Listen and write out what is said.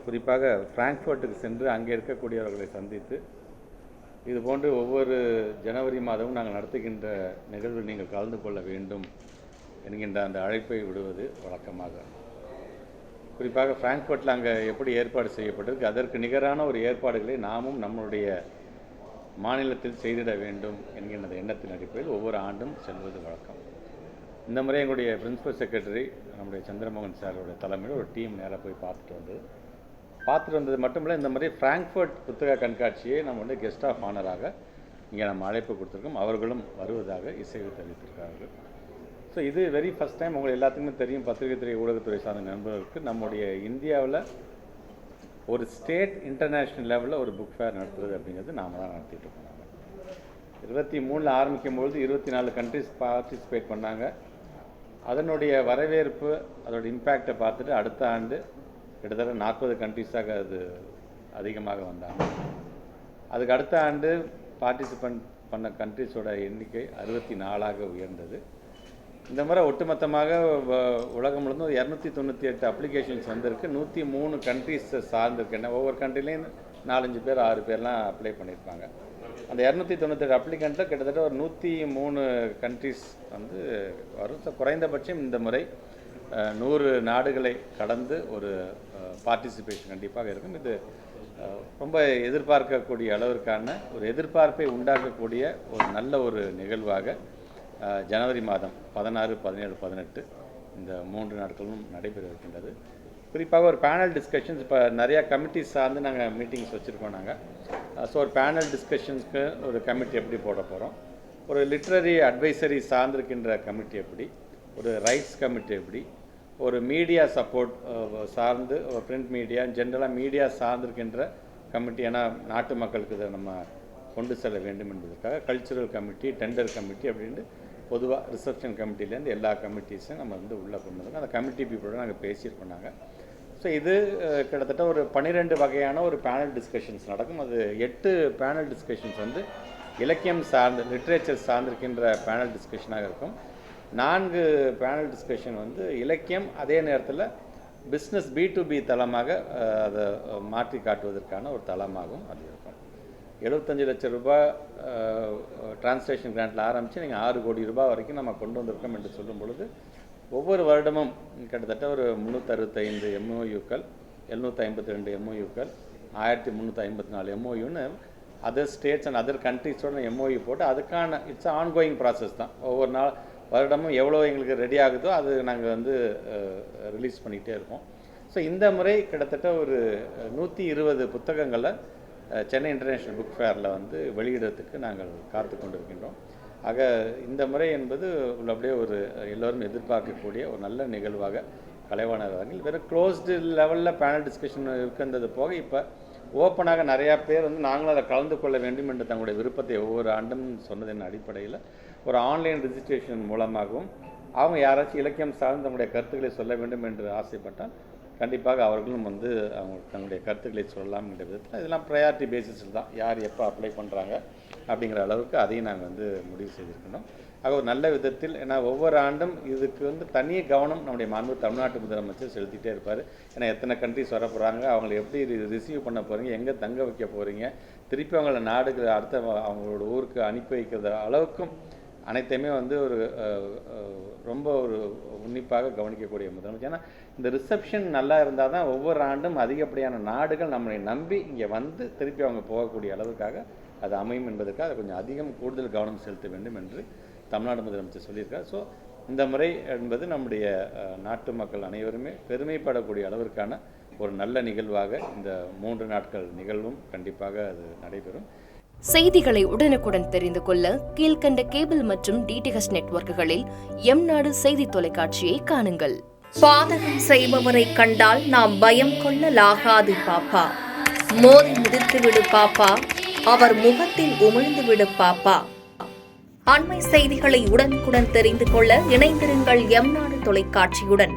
குறிப்பாக ஃப்ராங்க்ஃபர்ட்டுக்கு சென்று அங்கே இருக்கக்கூடியவர்களை சந்தித்து இதுபோன்று ஒவ்வொரு ஜனவரி மாதமும் நாங்கள் நடத்துகின்ற நிகழ்வில் நீங்கள் கலந்து கொள்ள வேண்டும் என்கின்ற அந்த அழைப்பை விடுவது வழக்கமாக. குறிப்பாக ஃப்ராங்க்ஃபர்ட்டில் அங்கே எப்படி ஏற்பாடு செய்யப்பட்டிருக்கு, அதற்கு நிகரான ஒரு ஏற்பாடுகளை நாமும் நம்மளுடைய மாநிலத்தில் செய்திட வேண்டும் என்கின்ற எண்ணத்தின் அடிப்படையில் ஒவ்வொரு ஆண்டும் செல்வது வழக்கம். இந்த முறை எங்களுடைய பிரின்சிபல் செக்ரட்டரி நம்முடைய சந்திரமோகன் சாரோட தலைமையில் ஒரு டீம் நேராக போய் பார்த்துட்டு வந்தது மட்டுமில்லை, இந்த மாதிரி ஃப்ராங்க்ஃபர்ட் புத்தக கண்காட்சியை நம்ம வந்து கெஸ்ட் ஆஃப் ஆனராக இங்கே நம்ம அழைப்பு கொடுத்துருக்கோம். அவர்களும் வருவதாக இசைவு தெரிவித்திருக்கிறார்கள். ஸோ இது வெரி ஃபஸ்ட் டைம் உங்களுக்கு எல்லாத்துக்குமே தெரியும், பத்திரிகை துறை ஊடகத்துறை சார்ந்த நண்பர்களுக்கு நம்முடைய இந்தியாவில் ஒரு ஸ்டேட் இன்டர்நேஷ்னல் லெவலில் ஒரு புக் ஃபேர் நடத்துவது அப்படிங்கிறது நாம் தான் நடத்திட்டு இருக்கோம். 23 ஆரம்பிக்கும் பொழுது 24 கண்ட்ரிஸ் பார்ட்டிசிபேட் பண்ணாங்க. அதனுடைய வரவேற்பு, அதோட இம்பேக்டை பார்த்துட்டு அடுத்த ஆண்டு கிட்டத்தட்ட 40 கண்ட்ரிஸாக அது அதிகமாக வந்தாங்க. அதுக்கு அடுத்த ஆண்டு பார்ட்டிசிபெண்ட் பண்ண கண்ட்ரிஸோட எண்ணிக்கை 64ஆக உயர்ந்தது. இந்த முறை ஒட்டுமொத்தமாக உலகம் முழுவதும் 298 அப்ளிகேஷன்ஸ் வந்திருக்கு. 103 கண்ட்ரிஸை சார்ந்திருக்கு. ஒவ்வொரு கண்ட்ரிலையும் 4-5 பேர் 6 பேர்லாம் அப்ளை பண்ணியிருப்பாங்க. அந்த 298 அப்ளிகண்ட்டில் கிட்டத்தட்ட ஒரு 103 கண்ட்ரிஸ் வந்து வரும். குறைந்தபட்சம் இந்த முறை 100 நாடுகளை கடந்து ஒரு பார்ட்டிசிபேஷன் கண்டிப்பாக இருக்கும். இது ரொம்ப எதிர்பார்க்கக்கூடிய அளவிற்கான ஒரு எதிர்பார்ப்பை உண்டாக்கக்கூடிய ஒரு நல்ல ஒரு நிகழ்வாக ஜனவரி மாதம் 16, 17, 18 இந்த 3 நாட்களும் நடைபெற இருக்கின்றது. குறிப்பாக ஒரு பேனல் டிஸ்கஷன்ஸ், இப்போ நிறையா கமிட்டிஸ் சார்ந்து நாங்கள் மீட்டிங்ஸ் வச்சுருக்கோம் நாங்கள். ஸோ ஒரு பேனல் டிஸ்கஷன்ஸ்க்கு ஒரு கமிட்டி எப்படி போட போகிறோம், ஒரு லிட்ரரி அட்வைசரி சார்ந்திருக்கின்ற கமிட்டி எப்படி, ஒரு ரைட்ஸ் கமிட்டி எப்படி, ஒரு மீடியா சப்போர்ட் சார்ந்து ஒரு பிரிண்ட் மீடியா ஜென்ரலாக மீடியா சார்ந்திருக்கின்ற கமிட்டி, ஏன்னா நாட்டு மக்களுக்கு இதை நம்ம கொண்டு செல்ல வேண்டும் என்பதற்காக கல்ச்சுரல் கமிட்டி, டெண்டர் கமிட்டி அப்படின்ட்டு பொதுவாக ரிசப்ஷன் கமிட்டிலேருந்து எல்லா கமிட்டிஸும் நம்ம வந்து உள்ளே கொண்டு வந்தோம். அந்த கமிட்டி பீப்புளோட நாங்கள் பேசியிருக்கோம் நாங்கள். ஸோ இது கிட்டத்தட்ட ஒரு 12 வகையான ஒரு பேனல் டிஸ்கஷன்ஸ் நடக்கும். அது 8 பேனல் டிஸ்கஷன்ஸ் வந்து இலக்கியம் சார்ந்து லிட்ரேச்சர் சார்ந்திருக்கின்ற பேனல் டிஸ்கஷனாக இருக்கும். 4 பேனல் டிஸ்கஷன் வந்து இலக்கியம், அதே நேரத்தில் பிஸ்னஸ் B2B தளமாக அதை மாற்றி காட்டுவதற்கான ஒரு தளமாகவும் அது இருக்கும். 75 லட்சம் ரூபாய் டிரான்ஸ்லேஷன் கிராண்டில் ஆரம்பித்து நீங்கள் 6 கோடி ரூபாய் வரைக்கும் நம்ம கொண்டு வந்திருக்கோம் என்று சொல்லும் பொழுது ஒவ்வொரு வருடமும் கிட்டத்தட்ட ஒரு 365 MOUக்கள், 752 MOUக்கள், 1354 MOUன்னு அதர் ஸ்டேட்ஸ் அண்ட் அதர் கண்ட்ரிஸோட MOU போட்டு அதுக்கான இட்ஸ் ஆன்கோயிங் ப்ராசஸ் தான். ஒவ்வொரு வருடமும் எவ்வளோ எங்களுக்கு ரெடி ஆகுதோ அது நாங்கள் வந்து ரிலீஸ் பண்ணிக்கிட்டே இருப்போம். ஸோ இந்த முறை கிட்டத்தட்ட ஒரு 120 புத்தகங்களை சென்னை இன்டர்நேஷ்னல் புக் ஃபேரில் வந்து வெளியிடத்துக்கு நாங்கள் காத்து கொண்டிருக்கின்றோம். ஆக இந்த முறை என்பது உள்ளபடியே ஒரு எல்லோரும் எதிர்பார்க்கக்கூடிய ஒரு நல்ல நிகழ்வாக கலைவாணர்கள் வெறும் க்ளோஸ்டு லெவலில் பேனல் டிஸ்கஷன் இருக்கின்றது போக இப்போ ஓப்பனாக நிறையா பேர் வந்து நாங்களும் அதை கலந்து கொள்ள வேண்டும் என்று தங்களுடைய விருப்பத்தை ஒவ்வொரு ஆண்டும் சொன்னதின் அடிப்படையில் ஒரு ஆன்லைன் ரிஜிஸ்ட்ரேஷன் மூலமாகவும் அவங்க யாராச்சும் இலக்கியம் சார்ந்து தங்களுடைய கருத்துக்களை சொல்ல வேண்டும் என்று ஆசைப்பட்டால் கண்டிப்பாக அவர்களும் வந்து அவங்க தங்களுடைய கருத்துக்களை சொல்லலாம் என்ற விதத்தில் இதெல்லாம் ப்ரையாரிட்டி பேசிஸில் தான் யார் எப்போ அப்ளை பண்ணுறாங்க அப்படிங்கிற அளவுக்கு அதையும் நாங்கள் வந்து முடிவு செய்திருக்கணும். ஆக ஒரு நல்ல விதத்தில், ஏன்னா ஒவ்வொரு ஆண்டும் இதுக்கு வந்து தனி கவனம் நம்முடைய மாண்பு தமிழ்நாட்டு முதலமைச்சர் செலுத்திகிட்டே இருப்பார். ஏன்னா எத்தனை கண்ட்ரிஸ் வர போகிறாங்க, அவங்களை எப்படி ரிசீவ் பண்ண போகிறீங்க, எங்கே தங்க வைக்க போகிறீங்க, திருப்பி அவங்கள நாடுக்கு அடுத்த அவங்களோட ஊருக்கு அனுப்பி வைக்கிற அளவுக்கும் அனைத்தையுமே வந்து ஒரு ரொம்ப ஒரு உன்னிப்பாக கவனிக்கக்கூடிய முதலமைச்சர். ஏன்னா இந்த ரிசப்ஷன் நல்லா இருந்தால் தான் ஒவ்வொரு ஆண்டும் அதிகப்படியான நாடுகள் நம்மளை நம்பி இங்கே வந்து திருப்பி அவங்க போகக்கூடிய அளவுக்காக அது அமையும் என்பதற்காக அதை கொஞ்சம் கூடுதல் கவனம் செலுத்த வேண்டும் என்று தமிழ்நாடு முதலமைச்சர் சொல்லியிருக்கார். ஸோ இந்த முறை என்பது நம்முடைய நாட்டு மக்கள் அனைவருமே பெருமைப்படக்கூடிய அளவிற்கான ஒரு நல்ல நிகழ்வாக இந்த 3 நாட்கள் நிகழ்வும் கண்டிப்பாக அது நடைபெறும். செய்திகளை உடனுக்குடன் தெரிந்து கொள்ள கீழ்கண்ட கேபிள் மற்றும் DTH நெட்வொர்க்குகளில் எம்நாடு செய்தி தொலைக்காட்சியை காணுங்கள். பாதகம் செய்பவரை கண்டால் நாம் பயம் கொள்ளலாகாது பாப்பா. மோதி மிதித்துவிடு பாப்பா, அவர் முகத்தில் உமிழ்ந்துவிடு பாப்பா. அண்மை செய்திகளை உடனுக்குடன் தெரிந்து கொள்ள இணைந்திருங்கள் எம்நாடு தொலைக்காட்சியுடன்.